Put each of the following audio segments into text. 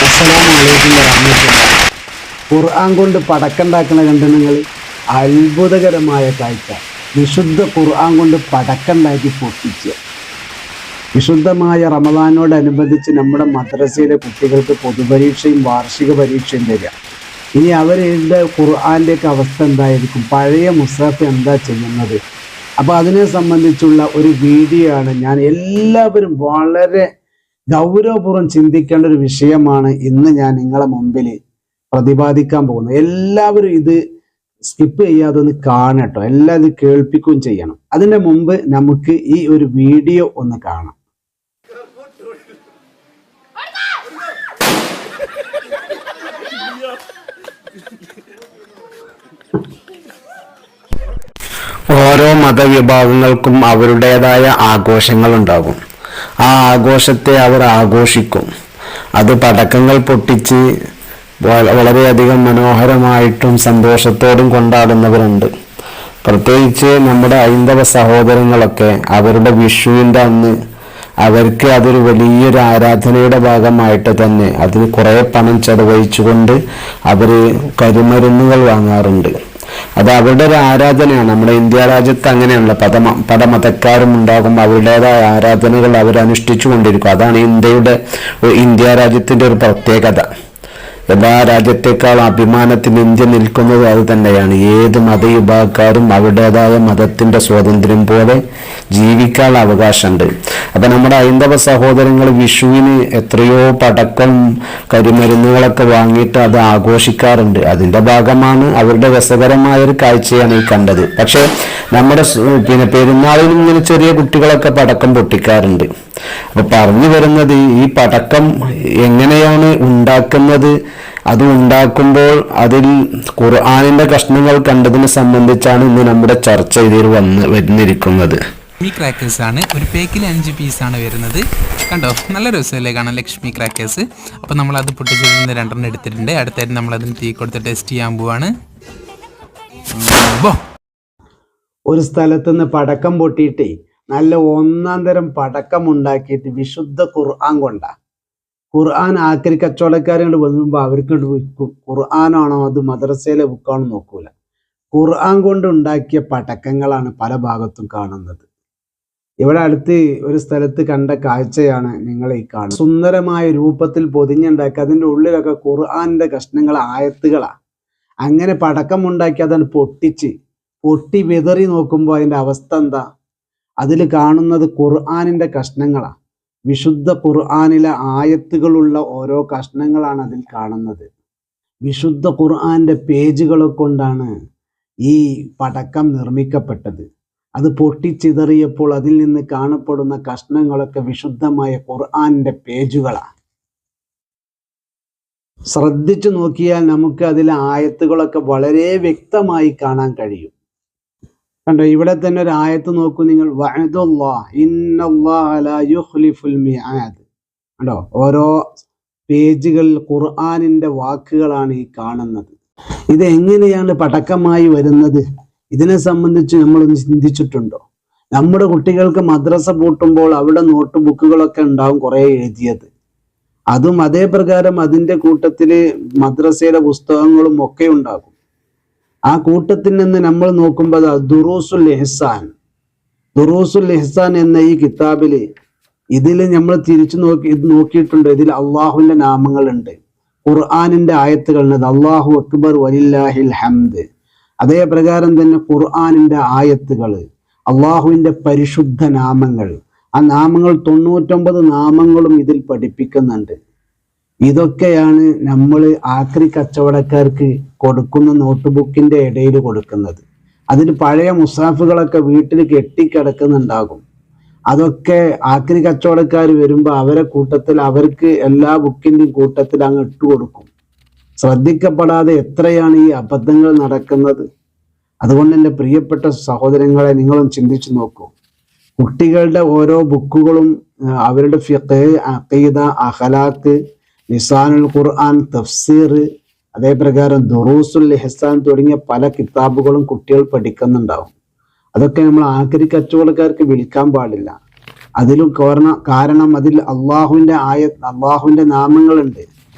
അസ്സലാമു അലൈക്കും വറഹ്മത്തുള്ളാഹി. ഖുർആൻ കൊണ്ട് പടക്കണ്ടാക്കുന്ന കണ്ട് നിങ്ങൾ അത്ഭുതകരമായ കാഴ്ച. വിശുദ്ധ ഖുർആൻ കൊണ്ട് പടക്കണ്ടാക്കി പൊട്ടിച്ച്. വിശുദ്ധമായ റമദാനോടനുബന്ധിച്ച് നമ്മുടെ മദ്രസയിലെ കുട്ടികൾക്ക് പൊതുപരീക്ഷയും വാർഷിക പരീക്ഷയും തരിക. ഇനി അവരുടെ ഖുർആൻ്റെയൊക്കെ അവസ്ഥ എന്തായിരിക്കും, പഴയ മുസ്ഹഫ് എന്താ ചെയ്യുന്നത്? അപ്പോൾ അതിനെ സംബന്ധിച്ചുള്ള ഒരു വീഡിയോ ആണ് ഞാൻ എല്ലാവരും വളരെ ഗൗരവപൂർവ്വം ചിന്തിക്കേണ്ട ഒരു വിഷയമാണ് ഇന്ന് ഞാൻ നിങ്ങളെ മുമ്പിൽ പ്രതിപാദിക്കാൻ പോകുന്നത്. എല്ലാവരും ഇത് സ്കിപ്പ് ചെയ്യാതെ ഒന്ന് കാണട്ടോ, എല്ലാം ഇത് കേൾപ്പിക്കുകയും ചെയ്യണം. അതിൻ്റെ മുമ്പ് നമുക്ക് ഈ ഒരു വീഡിയോ ഒന്ന് കാണാം. ഓരോ മതവിഭാഗങ്ങൾക്കും അവരുടേതായ ആഘോഷങ്ങളുണ്ടാകും. ആ ആഘോഷത്തെ അവർ ആഘോഷിക്കും. അത് പടക്കങ്ങൾ പൊട്ടിച്ച് വളരെയധികം മനോഹരമായിട്ടും സന്തോഷത്തോടും കൊണ്ടാടുന്നവരുണ്ട്. പ്രത്യേകിച്ച് നമ്മുടെ ഹൈന്ദവ സഹോദരങ്ങളൊക്കെ അവരുടെ വിഷുവിൻ്റെ അന്ന് അവർക്ക് അതൊരു വലിയൊരു ആരാധനയുടെ ഭാഗമായിട്ട് തന്നെ അതിന് കുറേ പണം ചെലവഴിച്ചുകൊണ്ട് അവർ കരിമരുന്നുകൾ വാങ്ങാറുണ്ട്. അത് അവരുടെ ഒരു ആരാധനയാണ്. നമ്മുടെ ഇന്ത്യ രാജ്യത്ത് അങ്ങനെയുള്ള പല മതക്കാരും ഉണ്ടാകും, അവരുടേതായ ആരാധനകൾ അവരനുഷ്ഠിച്ചു കൊണ്ടിരിക്കും. അതാണ് ഇന്ത്യ രാജ്യത്തിൻ്റെ ഒരു പ്രത്യേകത. എല്ലാ രാജ്യത്തെക്കാളും അഭിമാനത്തിന് ഇന്ത്യ നിൽക്കുന്നത് അത് തന്നെയാണ്. ഏത് മതവിഭാഗക്കാരും അവരുടേതായ മതത്തിൻ്റെ സ്വാതന്ത്ര്യം പോലെ ജീവിക്കാനുള്ള അവകാശമുണ്ട്. അപ്പം നമ്മുടെ ഹൈന്ദവ സഹോദരങ്ങൾ വിഷുവിന് എത്രയോ പടക്കം കരിമരുന്നുകളൊക്കെ വാങ്ങിയിട്ട് അത് ആഘോഷിക്കാറുണ്ട്. അതിൻ്റെ ഭാഗമാണ് അവരുടെ രസകരമായ ഒരു കാഴ്ചയാണ് ഈ കണ്ടത്. പക്ഷേ നമ്മുടെ പെരുന്നാളിനും ഇങ്ങനെ ചെറിയ കുട്ടികളൊക്കെ പടക്കം പൊട്ടിക്കാറുണ്ട്. അപ്പൊ പറഞ്ഞു വരുന്നത് ഈ പടക്കം എങ്ങനെയാണ് ഉണ്ടാക്കുന്നത്, അത് ഉണ്ടാക്കുമ്പോൾ അതിൽ ഖുർആനിന്റെ കഷ്ണങ്ങൾ കണ്ടതിനെ സംബന്ധിച്ചാണ് ഇന്ന് നമ്മുടെ ചർച്ച ഇതിൽ വന്നിരിക്കുന്നത്. ലക്ഷ്മി ക്രാക്കേഴ്സ് ആണ്. ഒരു പേക്കിൽ 5 പീസാണ് വരുന്നത്. കണ്ടോ, നല്ല രസമല്ലേ കാണാൻ ലക്ഷ്മി ക്രാക്കേഴ്സ്. അപ്പോൾ നമ്മളത് പൊട്ടിച്ചതിൽ നിന്ന് 2 എടുത്തിട്ടുണ്ട്. അടുത്തായിട്ട് നമ്മളതിന് തീ കൊടുത്ത് ടെസ്റ്റ് ചെയ്യാൻ പോവാണ്. ഒരു സ്ഥലത്തുനിന്ന് പടക്കം പൊട്ടിയിട്ടേ നല്ല 1-ാം തരം പടക്കം ഉണ്ടാക്കിയിട്ട് വിശുദ്ധ ഖുർആൻ കൊണ്ടാ. ഖുർആൻ ആക്രി കച്ചവടക്കാരോട് വരുമ്പോൾ അവർക്ക് വിൽക്കും. ഖുർആനാണോ അത് മദ്രസയിലെ ബുക്കാണോ നോക്കൂല. ഖുർആൻ കൊണ്ട് ഉണ്ടാക്കിയ പടക്കങ്ങളാണ് പല ഭാഗത്തും കാണുന്നത്. ഇവിടെ അടുത്ത് ഒരു സ്ഥലത്ത് കണ്ട കാഴ്ചയാണ് നിങ്ങൾ ഈ കാണുന്നത്. സുന്ദരമായ രൂപത്തിൽ പൊതിഞ്ഞുണ്ടാക്കി അതിൻ്റെ ഉള്ളിലൊക്കെ ഖുർആനിൻ്റെ കഷ്ണങ്ങൾ, ആയത്തുകളാ. അങ്ങനെ പടക്കം ഉണ്ടാക്കി അതാണ് പൊട്ടി വിതറി നോക്കുമ്പോൾ അതിൻ്റെ അവസ്ഥ എന്താ? അതിൽ കാണുന്നത് ഖുർആനിൻ്റെ കഷ്ണങ്ങളാണ്. വിശുദ്ധ ഖുർആനിലെ ആയത്തുകളുള്ള ഓരോ കഷ്ണങ്ങളാണ് അതിൽ കാണുന്നത്. വിശുദ്ധ ഖുർആന്റെ പേജുകളെ കൊണ്ടാണ് ഈ പടക്കം നിർമ്മിക്കപ്പെട്ടത്. അത് പൊട്ടിച്ചിതറിയപ്പോൾ അതിൽ നിന്ന് കാണപ്പെടുന്ന കഷ്ണങ്ങളൊക്കെ വിശുദ്ധമായ ഖുർആന്റെ പേജുകളാണ്. ശ്രദ്ധിച്ചു നോക്കിയാൽ നമുക്ക് അതിലെ ആയത്തുകളൊക്കെ വളരെ വ്യക്തമായി കാണാൻ കഴിയും. കണ്ടോ, ഇവിടെ തന്നെ ഒരു ആയത്ത് നോക്കൂ നിങ്ങൾ. വഅദുല്ലാഹ് ഇന്നല്ലാഹ ലാ യുഖ്ലിഫുൽ മിആദ്. കണ്ടോ, ഓരോ പേജുകളിൽ ഖുർആനിന്റെ വാക്കുകളാണ് ഈ കാണുന്നത്. ഇത് എങ്ങനെയാണ് പടക്കമായി വരുന്നത്? ഇതിനെ സംബന്ധിച്ച് നമ്മളൊന്ന് ചിന്തിച്ചിട്ടുണ്ടോ? നമ്മുടെ കുട്ടികൾക്ക് മദ്രസ പൂട്ടുമ്പോൾ അവിടെ നോട്ട് ബുക്കുകളൊക്കെ ഉണ്ടാവും കുറേ എഴുതിയത്. അതും അതേ പ്രകാരം അതിൻ്റെ കൂട്ടത്തിൽ മദ്രസയിലെ പുസ്തകങ്ങളും ഒക്കെ ഉണ്ടാകും. ആ കൂട്ടത്തിൽ നിന്ന് നമ്മൾ നോക്കുമ്പോൾ ദുറൂസുൽ ഇഹ്സാൻ എന്ന ഈ കിതാബില് ഇതിൽ നമ്മൾ തിരിച്ചു നോക്കിയിട്ടുണ്ട്. ഇതിൽ അള്ളാഹുവിന്റെ നാമങ്ങളുണ്ട്, ഖുർആനിന്റെ ആയത്തുകളുണ്ട്. അള്ളാഹു അക്ബർ വലില്ലാഹിൽ ഹംദ്. അതേ പ്രകാരം തന്നെ ഖുർആനിന്റെ ആയത്തുകൾ, അള്ളാഹുവിന്റെ പരിശുദ്ധ നാമങ്ങൾ, ആ നാമങ്ങൾ 99 നാമങ്ങളും ഇതിൽ പഠിപ്പിക്കുന്നുണ്ട്. ഇതൊക്കെയാണ് നമ്മൾ ആക്രി കച്ചവടക്കാർക്ക് കൊടുക്കുന്ന നോട്ട് ബുക്കിന്റെ ഇടയിൽ കൊടുക്കുന്നത്. അതിൽ പഴയ മുസാഫുകളൊക്കെ വീട്ടിൽ കെട്ടിക്കിടക്കുന്നുണ്ടാകും. അതൊക്കെ ആക്രി കച്ചവടക്കാർ വരുമ്പോൾ അവരെ കൂട്ടത്തിൽ അവർക്ക് എല്ലാ ബുക്കിൻ്റെയും കൂട്ടത്തിൽ അങ്ങ് ഇട്ടുകൊടുക്കും. ശ്രദ്ധിക്കപ്പെടാതെ എത്രയാണ് ഈ അബദ്ധങ്ങൾ നടക്കുന്നത്. അതുകൊണ്ട് എൻ്റെ പ്രിയപ്പെട്ട സഹോദരങ്ങളെ, നിങ്ങളും ചിന്തിച്ചു നോക്കൂ. കുട്ടികളുടെ ഓരോ ബുക്കുകളും അവരുടെ ഫിഖ്, അഖീദ, അഖ്ലാഖ്, ലിസാനുൽ ഖുർആൻ, തഫ്സീർ, അതേ പ്രകാരം ദുറൂസുൽ ഇഹ്സാൻ തുടങ്ങിയ പല കിതാബുകളും കുട്ടികൾ പഠിക്കുന്നുണ്ടാവും. അതൊക്കെ നമ്മൾ ആക്രി കച്ചവടക്കാർക്ക് വിൽക്കാൻ പാടില്ല. അതിലും കാരണം അതിൽ അള്ളാഹുവിൻ്റെ നാമങ്ങളുണ്ട്.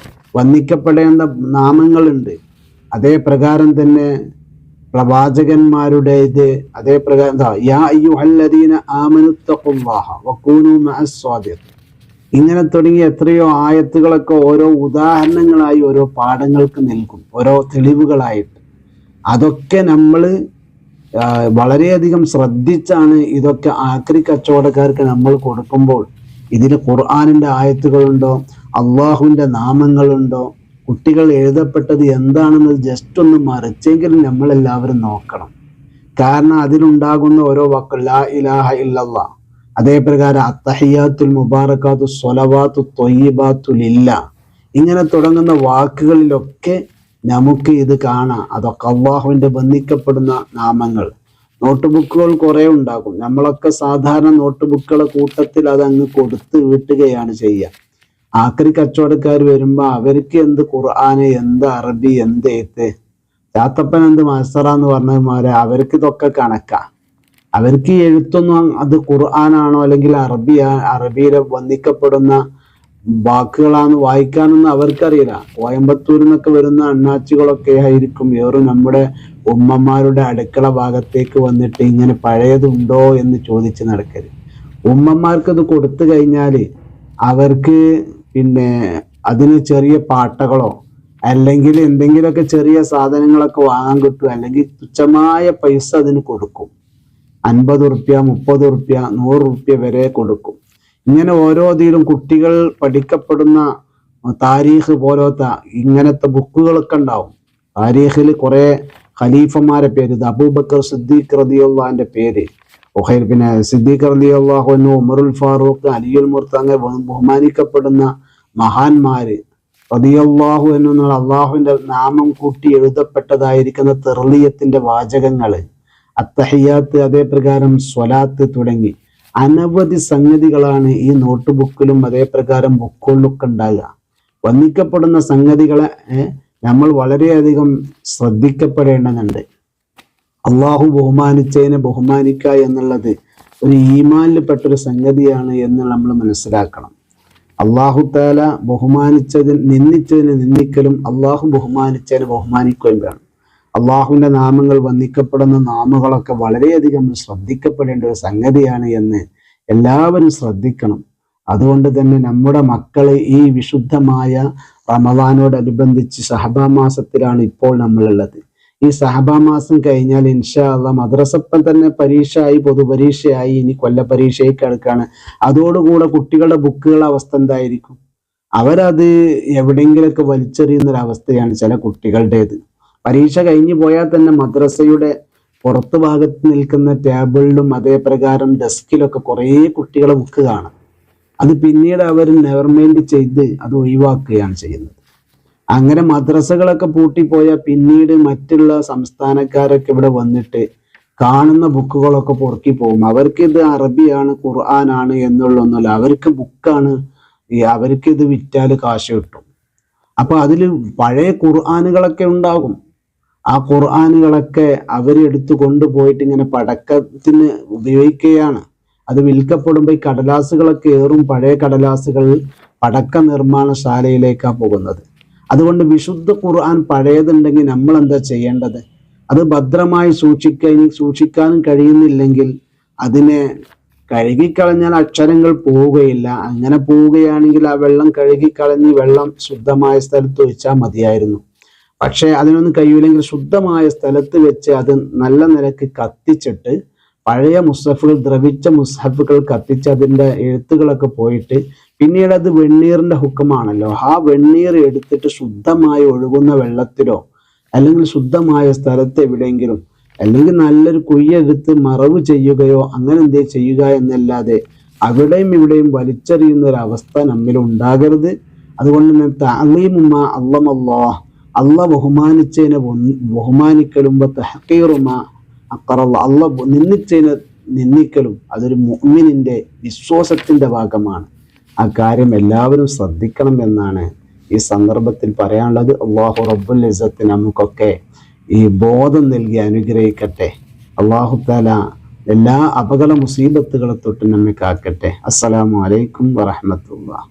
വന്ദിക്കപ്പെടേണ്ട നാമങ്ങളുണ്ട്. അതേ പ്രകാരം തന്നെ പ്രവാചകന്മാരുടേത്, അതേ പ്രകാരം യാ അയ്യുഹല്ലദീന ആമനുത്തഖുല്ലാഹ വകൂനൂ മഅസ്സാദിഖീൻ, ഇങ്ങനെ തുടങ്ങിയ എത്രയോ ആയത്തുകളൊക്കെ ഓരോ ഉദാഹരണങ്ങളായി ഓരോ പാഠങ്ങൾക്ക് നൽകും, ഓരോ തെളിവുകളായിട്ട്. അതൊക്കെ നമ്മൾ വളരെയധികം ശ്രദ്ധിച്ചാണ് ഇതൊക്കെ ആക്രി കച്ചവടക്കാർക്ക് നമ്മൾ കൊടുക്കുമ്പോൾ ഇതിൽ ഖുർആനിന്റെ ആയത്തുകളുണ്ടോ, അള്ളാഹുവിന്റെ നാമങ്ങളുണ്ടോ, കുട്ടികൾ എഴുതപ്പെട്ടത് എന്താണെന്ന് ജസ്റ്റ് ഒന്ന് മറിച്ചെങ്കിലും നമ്മളെല്ലാവരും നോക്കണം. കാരണം അതിലുണ്ടാകുന്ന ഓരോ വാക്കുകൾ ലാ ഇലാഹ ഇല്ലല്ലാഹ്, അതേ പ്രകാരം അത്തഹിയാത്തുൽ മുബാറകാത്തു സ്വലവാത്തു ത്വയ്യിബാത്തു ലില്ലാഹ്, ഇങ്ങനെ തുടങ്ങുന്ന വാക്കുകളിലൊക്കെ നമുക്ക് ഇത് കാണാം. അതൊക്കെ അള്ളാഹുവിന്റെ ബന്ധിക്കപ്പെടുന്ന നാമങ്ങൾ. നോട്ട് ബുക്കുകൾ കുറെ ഉണ്ടാകും. നമ്മളൊക്കെ സാധാരണ നോട്ട് ബുക്കുകളുടെ കൂട്ടത്തിൽ അതങ്ങ് കൊടുത്ത് വീട്ടുകയാണ് ചെയ്യുക. ആക്രി കച്ചവടക്കാർ വരുമ്പോ അവർക്ക് എന്ത് ഖുർആന്, എന്ത് അറബി, എന്ത് എഴുത്ത്, ചാത്തപ്പൻ എന്ത് മത്സറാന്ന് പറഞ്ഞമാരെ അവർക്ക് ഇതൊക്കെ കണക്കാ. അവർക്ക് ഈ എഴുത്തൊന്നും അത് ഖുർആനാണോ അല്ലെങ്കിൽ അറബിയിലെ വന്ദിക്കപ്പെടുന്ന വാക്കുകളാണ് വായിക്കാനൊന്നും അവർക്കറിയില്ല. കോയമ്പത്തൂരിൽ നിന്നൊക്കെ വരുന്ന അണ്ണാച്ചികളൊക്കെ ആയിരിക്കും ഏറും നമ്മുടെ ഉമ്മമാരുടെ അടുക്കള ഭാഗത്തേക്ക് വന്നിട്ട് ഇങ്ങനെ പഴയതുണ്ടോ എന്ന് ചോദിച്ച് നടക്കരുത്. ഉമ്മമാർക്കത് കൊടുത്തു കഴിഞ്ഞാൽ അവർക്ക് പിന്നെ അതിന് ചെറിയ പാട്ടകളോ അല്ലെങ്കിൽ എന്തെങ്കിലുമൊക്കെ ചെറിയ സാധനങ്ങളൊക്കെ വാങ്ങാൻ കിട്ടും, അല്ലെങ്കിൽ തുച്ഛമായ പൈസ അതിന് കൊടുക്കും. 50 ഉറുപ്യ, 30 ഉറുപ്യ, 100 ഉറുപ്യ വരെ കൊടുക്കും. ഇങ്ങനെ ഓരോ ഇതിലും കുട്ടികൾ പഠിക്കപ്പെടുന്ന താരീഖ് പോലത്തെ ഇങ്ങനത്തെ ബുക്കുകളൊക്കെ ഉണ്ടാവും. താരീഖിൽ കുറെ ഖലീഫമാരെ പേര്, അബൂബക്കർ സിദ്ദീഖ് റളിയല്ലാഹുവിന്റെ പേര്, പിന്നെ സിദ്ദീഖ് റളിയല്ലാഹു അൻഹു, ഉമറുൽ ഫാറൂഖ്, അലിയുൽ മുർത്തദ, അങ്ങനെ ബഹുമാനിക്കപ്പെടുന്ന മഹാന്മാര് റളിയല്ലാഹു അൻഹു എന്നുള്ള അള്ളാഹുവിന്റെ നാമം കൂട്ടി എഴുതപ്പെട്ടതായിരിക്കുന്ന തെർലിയത്തിന്റെ വാചകങ്ങള്, അത്തഹിയാത്ത്, അതേ പ്രകാരം സ്വലാത്ത് തുടങ്ങി അനവധി സംഗതികളാണ് ഈ നോട്ട് ബുക്കിലും അതേ പ്രകാരം ബുക്കുകളിലൊക്കെ ഉണ്ടാകുക. വന്ദിക്കപ്പെടുന്ന സംഗതികളെ നമ്മൾ വളരെയധികം ശ്രദ്ധിക്കപ്പെടേണ്ടതുണ്ട്. അള്ളാഹു ബഹുമാനിച്ചതിനെ ബഹുമാനിക്കുക എന്നുള്ളത് ഒരു ഈമാനിൽപ്പെട്ടൊരു സംഗതിയാണ് എന്ന് നമ്മൾ മനസ്സിലാക്കണം. അള്ളാഹു താല നിന്ദിച്ചതിനെ നിന്ദിക്കലും അള്ളാഹു ബഹുമാനിച്ചതിനെ ബഹുമാനിക്കുകയും വേണം. അള്ളാഹുവിന്റെ നാമങ്ങൾ വന്ദിക്കപ്പെടുന്ന നാമങ്ങളൊക്കെ വളരെയധികം ശ്രദ്ധിക്കപ്പെടേണ്ട ഒരു സംഗതിയാണ് എന്ന് എല്ലാവരും ശ്രദ്ധിക്കണം. അതുകൊണ്ട് തന്നെ നമ്മുടെ മക്കളെ ഈ വിശുദ്ധമായ റമദാനോടനുബന്ധിച്ച് സഹബാ മാസത്തിലാണ് ഇപ്പോൾ നമ്മളുള്ളത്. ഈ സഹബാ മാസം കഴിഞ്ഞാൽ ഇൻഷാ അള്ളാഹ് മദ്രസപ്പം തന്നെ പരീക്ഷയായി, പൊതുപരീക്ഷയായി, ഇനി കൊല്ല പരീക്ഷയ്ക്ക് അടുക്കാണ്. അതോടുകൂടെ കുട്ടികളുടെ ബുക്കുകളുടെ അവസ്ഥ എന്തായിരിക്കും? അവരത് എവിടെയെങ്കിലൊക്കെ വലിച്ചെറിയുന്നൊരവസ്ഥയാണ് ചില കുട്ടികളുടേത്. പരീക്ഷ കഴിഞ്ഞു പോയാൽ തന്നെ മദ്രസയുടെ പുറത്തു ഭാഗത്ത് നിൽക്കുന്ന ടേബിളിലും അതേ പ്രകാരം ഡെസ്കിലൊക്കെ കുറേ കുട്ടികളെ ബുക്ക് കാണാം. അത് പിന്നീട് അവർ നെവർമൈൻഡ് ചെയ്ത് അത് ഒഴിവാക്കുകയാണ് ചെയ്യുന്നത്. അങ്ങനെ മദ്രസകളൊക്കെ പൂട്ടിപ്പോയാൽ പിന്നീട് മറ്റുള്ള സംസ്ഥാനക്കാരൊക്കെ ഇവിടെ വന്നിട്ട് കാണുന്ന ബുക്കുകളൊക്കെ പൊറുക്കി പോകും. അവർക്ക് ഇത് അറബിയാണ്, ഖുർആനാണ് എന്നുള്ളൊന്നുമല്ല, അവർക്ക് ബുക്കാണ്, അവർക്ക് ഇത് വിറ്റാൽ കാശ് കിട്ടും. അപ്പൊ അതിൽ പഴയ ഖുർആനുകളൊക്കെ ഉണ്ടാകും. ആ ഖുർആനുകളൊക്കെ അവരെടുത്ത് കൊണ്ടുപോയിട്ട് ഇങ്ങനെ പടക്കത്തിന് ഉപയോഗിക്കുകയാണ്. അത് വിൽക്കപ്പെടുമ്പോൾ ഈ കടലാസുകളൊക്കെ ഏറും പഴയ കടലാസുകൾ പടക്ക നിർമ്മാണശാലയിലേക്കാണ് പോകുന്നത്. അതുകൊണ്ട് വിശുദ്ധ ഖുർആൻ പഴയതുണ്ടെങ്കിൽ നമ്മൾ എന്താ ചെയ്യേണ്ടത്? അത് ഭദ്രമായി സൂക്ഷിക്കാനും കഴിയുന്നില്ലെങ്കിൽ അതിനെ കഴുകിക്കളഞ്ഞാൽ അക്ഷരങ്ങൾ പോവുകയില്ല. അങ്ങനെ പോവുകയാണെങ്കിൽ ആ വെള്ളം കഴുകിക്കളഞ്ഞ് വെള്ളം ശുദ്ധമായ സ്ഥലത്ത് ഒഴിച്ചാൽ മതിയായിരുന്നു. പക്ഷെ അതിനൊന്നും കഴിയില്ലെങ്കിൽ ശുദ്ധമായ സ്ഥലത്ത് വെച്ച് അത് നല്ല നിലക്ക് കത്തിച്ചിട്ട് പഴയ മുസ്ഹഫുകൾ, ദ്രവിച്ച മുസ്ഹഫുകൾ കത്തിച്ച് അതിൻ്റെ എഴുത്തുകളൊക്കെ പോയിട്ട് പിന്നീട് അത് വെണ്ണീറിന്റെ ഹുക്കമാണല്ലോ, ആ വെണ്ണീർ എടുത്തിട്ട് ശുദ്ധമായി ഒഴുകുന്ന വെള്ളത്തിലോ അല്ലെങ്കിൽ ശുദ്ധമായ സ്ഥലത്ത് എവിടെയെങ്കിലും അല്ലെങ്കിൽ നല്ലൊരു കുയ്യെടുത്ത് മറവ് ചെയ്യുകയോ അങ്ങനെ എന്തേ ചെയ്യുക എന്നല്ലാതെ അവിടെയും ഇവിടെയും വലിച്ചെറിയുന്ന ഒരു അവസ്ഥ നമ്മിൽ ഉണ്ടാകരുത്. അതുകൊണ്ട് തന്നെ തഅലീമുമ അല്ലമല്ലാഹ്, അള്ളാഹ് ബഹുമാനിച്ചതിനെ ബഹുമാനിക്കലും തഹ്ഖീറുമാ അഖറല്ലാഹ്, അള്ളാഹ് നിന്ദിച്ചതിനെ നിന്ദിക്കലും അതൊരു മുഅ്മിനിന്റെ വിശ്വാസത്തിന്റെ ഭാഗമാണ്. ആ കാര്യം എല്ലാവരും ശ്രദ്ധിക്കണം എന്നാണ് ഈ സന്ദർഭത്തിൽ പറയാനുള്ളത്. അല്ലാഹു റബ്ബുൽ ഇസ്സത്ത് നമുക്കൊക്കെ ഈ ബോധം നൽകി അനുഗ്രഹിക്കട്ടെ. അല്ലാഹു തആല എല്ലാ അപകട മുസീബത്തുകളെ തൊട്ട് നമ്മെ കാക്കട്ടെ. അസ്സലാമു അലൈക്കും വറഹ്മത്തുള്ളാഹി.